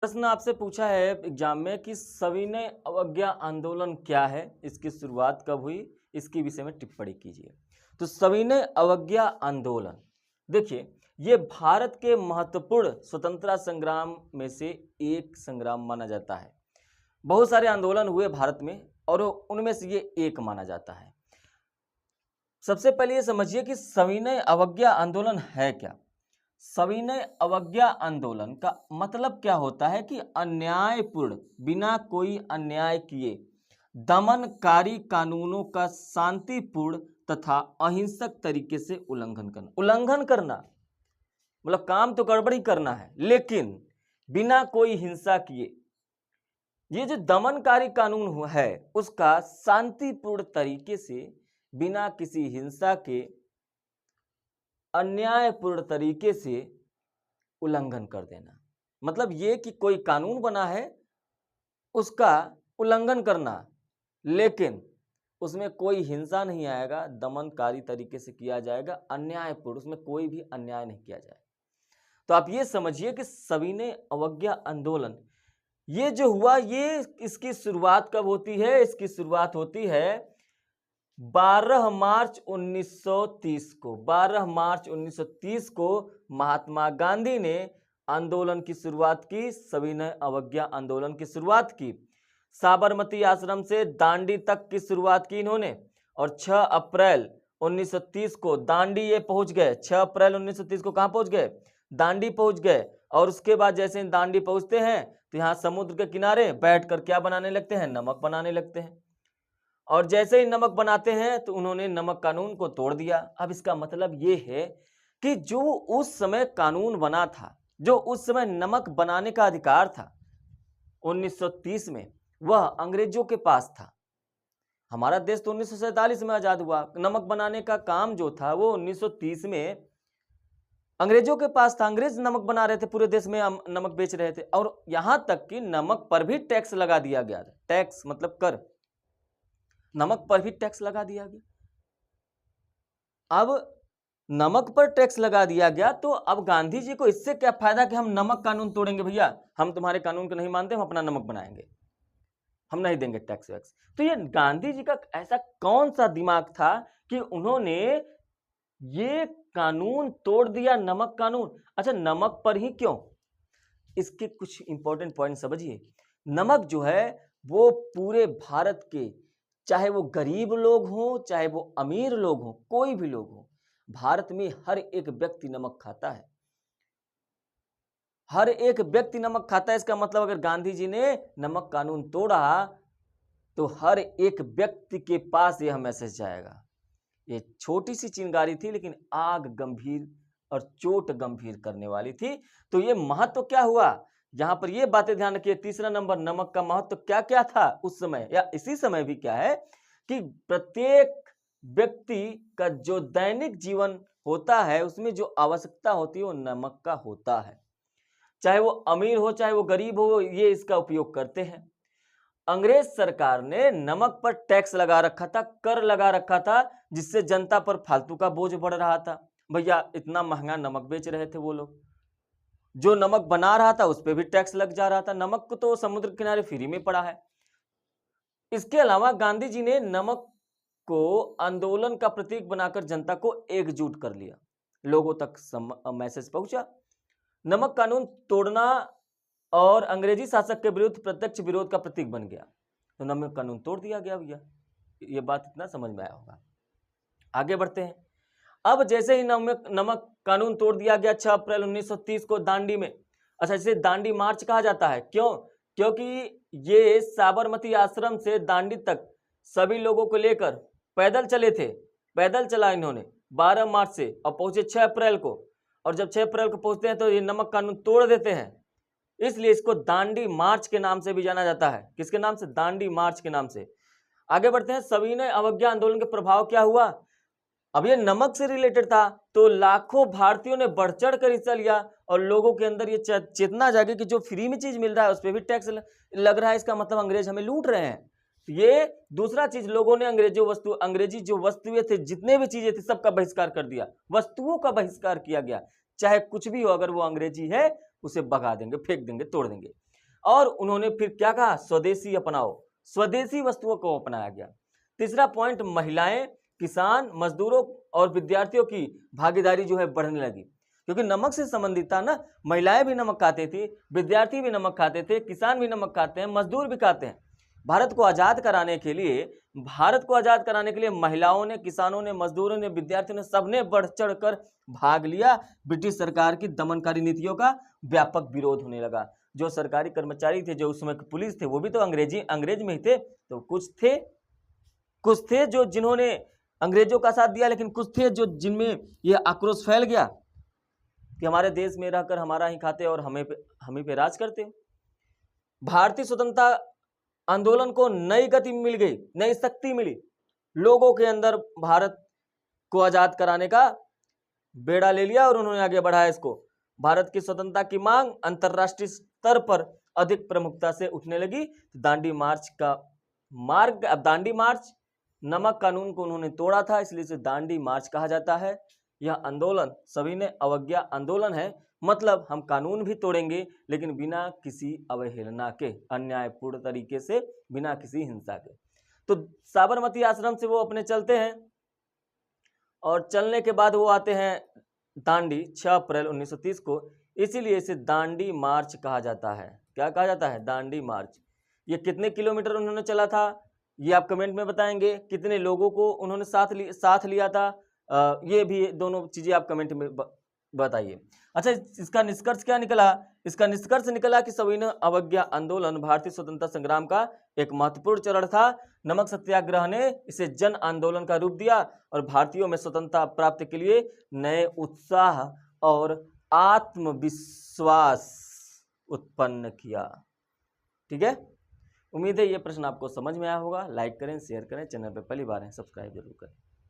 प्रश्न आपसे पूछा है एग्जाम में कि सविनय अवज्ञा आंदोलन क्या है, इसकी शुरुआत कब हुई, इसके विषय में टिप्पणी कीजिए। तो सविनय अवज्ञा आंदोलन, देखिए, ये भारत के महत्वपूर्ण स्वतंत्रता संग्राम में से एक संग्राम माना जाता है। बहुत सारे आंदोलन हुए भारत में और उनमें से ये एक माना जाता है। सबसे पहले ये समझिए कि सविनय अवज्ञा आंदोलन है क्या। सविनय अवज्ञा आंदोलन का मतलब क्या होता है कि अन्यायपूर्ण, बिना कोई अन्याय किए दमनकारी कानूनों का शांतिपूर्ण तथा अहिंसक तरीके से उल्लंघन करना मतलब काम तो गड़बड़ी करना है लेकिन बिना कोई हिंसा किए। ये जो दमनकारी कानून है उसका शांतिपूर्ण तरीके से, बिना किसी हिंसा के, अन्यायपूर्ण तरीके से उल्लंघन कर देना। मतलब ये कि कोई कानून बना है उसका उल्लंघन करना, लेकिन उसमें कोई हिंसा नहीं आएगा, दमनकारी तरीके से किया जाएगा, अन्यायपूर्ण, उसमें कोई भी अन्याय नहीं किया जाएगा। तो आप ये समझिए कि सविनय अवज्ञा आंदोलन ये जो हुआ, ये इसकी शुरुआत कब होती है? इसकी शुरुआत होती है 12 मार्च 1930 को। 12 मार्च 1930 को महात्मा गांधी ने आंदोलन की शुरुआत की, सविनय अवज्ञा आंदोलन की शुरुआत की। साबरमती आश्रम से दांडी तक की शुरुआत की इन्होंने और 6 अप्रैल 1930 को दांडी ये पहुंच गए। 6 अप्रैल 1930 को कहां पहुंच गए? दांडी पहुंच गए। और उसके बाद जैसे दांडी पहुंचते हैं तो यहाँ समुद्र के किनारे बैठकर क्या बनाने लगते हैं? नमक बनाने लगते हैं। और जैसे ही नमक बनाते हैं तो उन्होंने नमक कानून को तोड़ दिया। अब इसका मतलब ये है कि जो उस समय कानून बना था, जो उस समय नमक बनाने का अधिकार था 1930 में, वह अंग्रेजों के पास था। हमारा देश तो 1947 में आजाद हुआ। नमक बनाने का काम जो था वो 1930 में अंग्रेजों के पास था। अंग्रेज नमक बना रहे थे, पूरे देश में नमक बेच रहे थे और यहां तक कि नमक पर भी टैक्स लगा दिया गया था। टैक्स मतलब कर, नमक पर भी टैक्स लगा दिया गया। अब नमक पर टैक्स लगा दिया गया तो अब गांधी जी को इससे क्या फायदा कि हम नमक कानून तोड़ेंगे? भैया हम तुम्हारे कानून को नहीं मानते, हम अपना नमक बनाएंगे, हम नहीं देंगे टैक्स वैक्स। तो ये गांधी जी का ऐसा कौन सा दिमाग था कि उन्होंने ये कानून तोड़ दिया, नमक कानून। अच्छा, नमक पर ही क्यों? इसके कुछ इंपॉर्टेंट पॉइंट समझिए। नमक जो है वो पूरे भारत के, चाहे वो गरीब लोग हों, चाहे वो अमीर लोग हों, कोई भी लोग हों, भारत में हर एक व्यक्ति नमक खाता है। हर एक व्यक्ति नमक खाता है। इसका मतलब अगर गांधी जी ने नमक कानून तोड़ा तो हर एक व्यक्ति के पास यह मैसेज जाएगा। ये छोटी सी चिंगारी थी लेकिन आग गंभीर और चोट गंभीर करने वाली थी। तो ये महत्व क्या हुआ, यहां पर ये बातें ध्यान रखिए। तीसरा नंबर, नमक का महत्व क्या क्या था उस समय या इसी समय भी क्या है कि प्रत्येक व्यक्ति का जो दैनिक जीवन होता है उसमें जो आवश्यकता होती है वो नमक का होता है। चाहे वो अमीर हो चाहे वो गरीब हो, ये इसका उपयोग करते हैं। अंग्रेज सरकार ने नमक पर टैक्स लगा रखा था, कर लगा रखा था, जिससे जनता पर फालतू का बोझ बढ़ रहा था। भैया इतना महंगा नमक बेच रहे थे वो लोग, जो नमक बना रहा था उस पर भी टैक्स लग जा रहा था। नमक को तो समुद्र किनारे फ्री में पड़ा है। इसके अलावा गांधी जी ने नमक को आंदोलन का प्रतीक बनाकर जनता को एकजुट कर लिया, लोगों तक मैसेज पहुंचा। नमक कानून तोड़ना और अंग्रेजी शासक के विरुद्ध प्रत्यक्ष विरोध का प्रतीक बन गया, तो नमक कानून तोड़ दिया गया। भैया ये बात इतना समझ में आया होगा। आगे बढ़ते हैं। अब जैसे ही नमक कानून तोड़ दिया गया 6 अप्रैल 1930 को दांडी में। अच्छा, इसे दांडी मार्च कहा जाता है, क्यों? क्योंकि ये साबरमती आश्रम से दांडी तक सभी लोगों को लेकर पैदल चले थे। पैदल चला इन्होंने 12 मार्च से और पहुंचे 6 अप्रैल को। और जब 6 अप्रैल को पहुंचते हैं तो ये नमक कानून तोड़ देते हैं, इसलिए इसको दांडी मार्च के नाम से भी जाना जाता है। किसके नाम से? दांडी मार्च के नाम से। आगे बढ़ते हैं। सविनय अवज्ञा आंदोलन के प्रभाव क्या हुआ? अब ये नमक से रिलेटेड था तो लाखों भारतीयों ने बढ़ चढ़ कर हिस्सा लिया और लोगों के अंदर ये चेतना जागी कि जो फ्री में चीज मिल रहा है उस पर भी टैक्स लग रहा है, इसका मतलब अंग्रेज हमें लूट रहे हैं। ये दूसरा चीज, लोगों ने अंग्रेजी जो वस्तुएं थे, जितने भी चीजें थी, सबका बहिष्कार कर दिया। वस्तुओं का बहिष्कार किया गया, चाहे कुछ भी हो, अगर वो अंग्रेजी है उसे भगा देंगे, फेंक देंगे, तोड़ देंगे। और उन्होंने फिर क्या कहा, स्वदेशी अपनाओ, स्वदेशी वस्तुओं को अपनाया गया। तीसरा पॉइंट, महिलाएं, किसान, मजदूरों और विद्यार्थियों की भागीदारी जो है बढ़ने लगी, क्योंकि नमक से संबंधित था ना, महिलाएं भी नमक खाती थी, विद्यार्थी भी नमक खाते थे, किसान भी नमक खाते हैं, मजदूर भी खाते हैं। भारत को आजाद कराने के लिए महिलाओं ने, किसानों ने, मजदूरों ने, विद्यार्थियों ने, सबने बढ़ चढ़ कर भाग लिया। ब्रिटिश सरकार की दमनकारी नीतियों का व्यापक विरोध होने लगा। जो सरकारी कर्मचारी थे, जो उस समय के पुलिस थे, वो भी तो अंग्रेज में ही थे। तो कुछ थे जो जिन्होंने अंग्रेजों का साथ दिया, लेकिन कुछ थे जो जिनमें यह आक्रोश फैल गया कि हमारे देश में रहकर हमारा ही खाते और हमें पे राज करते। भारतीय स्वतंत्रता आंदोलन को नई गति मिल गई, नई शक्ति मिली। लोगों के अंदर भारत को आजाद कराने का बेड़ा ले लिया और उन्होंने आगे बढ़ाया इसको। भारत की स्वतंत्रता की मांग अंतरराष्ट्रीय स्तर पर अधिक प्रमुखता से उठने लगी। दांडी मार्च का मार्ग, अब दांडी मार्च, नमक कानून को उन्होंने तोड़ा था, इसलिए इसे दांडी मार्च कहा जाता है। यह आंदोलन सभी ने अवज्ञा आंदोलन है, मतलब हम कानून भी तोड़ेंगे लेकिन बिना किसी अवहेलना के, अन्यायपूर्ण तरीके से, बिना किसी हिंसा के। तो साबरमती आश्रम से वो अपने चलते हैं और चलने के बाद वो आते हैं दांडी 6 अप्रैल 1930 को, इसीलिए इसे दांडी मार्च कहा जाता है। क्या कहा जाता है? दांडी मार्च। ये कितने किलोमीटर उन्होंने चला था, ये आप कमेंट में बताएंगे। कितने लोगों को उन्होंने साथ लिया था, ये भी दोनों चीजें आप कमेंट में बताइए। अच्छा, इसका निष्कर्ष क्या निकला? इसका निष्कर्ष निकला कि सविनय अवज्ञा आंदोलन भारतीय स्वतंत्रता संग्राम का एक महत्वपूर्ण चरण था। नमक सत्याग्रह ने इसे जन आंदोलन का रूप दिया और भारतीयों में स्वतंत्रता प्राप्ति के लिए नए उत्साह और आत्मविश्वास उत्पन्न किया। ठीक है, उम्मीद है ये प्रश्न आपको समझ में आया होगा। लाइक करें, शेयर करें, चैनल पर पहली बार है सब्सक्राइब जरूर करें।